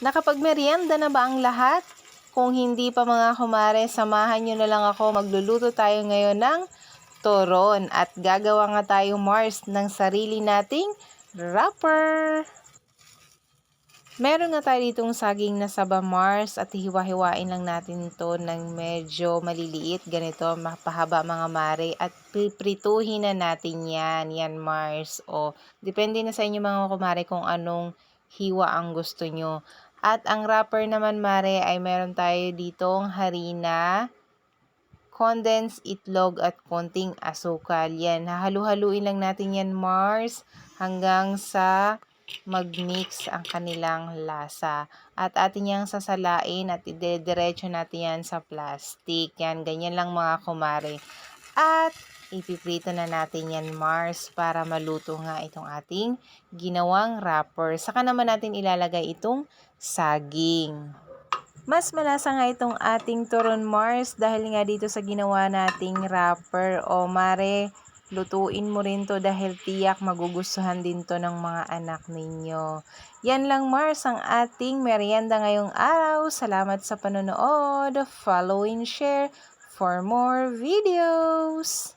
Nakapagmeryenda na ba ang lahat? Kung hindi pa mga kumare, samahan nyo na lang ako. Magluluto tayo ngayon ng turon at gagawa nga tayo Mars ng sarili nating wrapper. Meron nga tayo ditong saging na saba Mars at hiwa-hiwain lang natin ito ng medyo maliliit. Ganito, mapahaba mga mare at piprituhin na natin yan. Yan Mars. O, depende na sa inyo mga kumare kung anong hiwa ang gusto nyo. At ang wrapper naman mare ay meron tayo ditong harina, condensed itlog at konting asukal. Yan, hahalu-haluin lang natin yan Mars hanggang sa mag-mix ang kanilang lasa. At atin yang sasalain at idediretso natin yan sa plastic. Yan, ganyan lang mga kumare. At ipiprito na natin yan Mars para maluto nga itong ating ginawang wrapper. Saka naman natin ilalagay itong saging. Mas malasa nga itong ating turon Mars dahil nga dito sa ginawa nating wrapper. O mare, lutuin mo rin to dahil tiyak magugustuhan din to ng mga anak ninyo. Yan lang Mars ang ating merienda ngayong araw. Salamat sa panonood. Follow and share for more videos.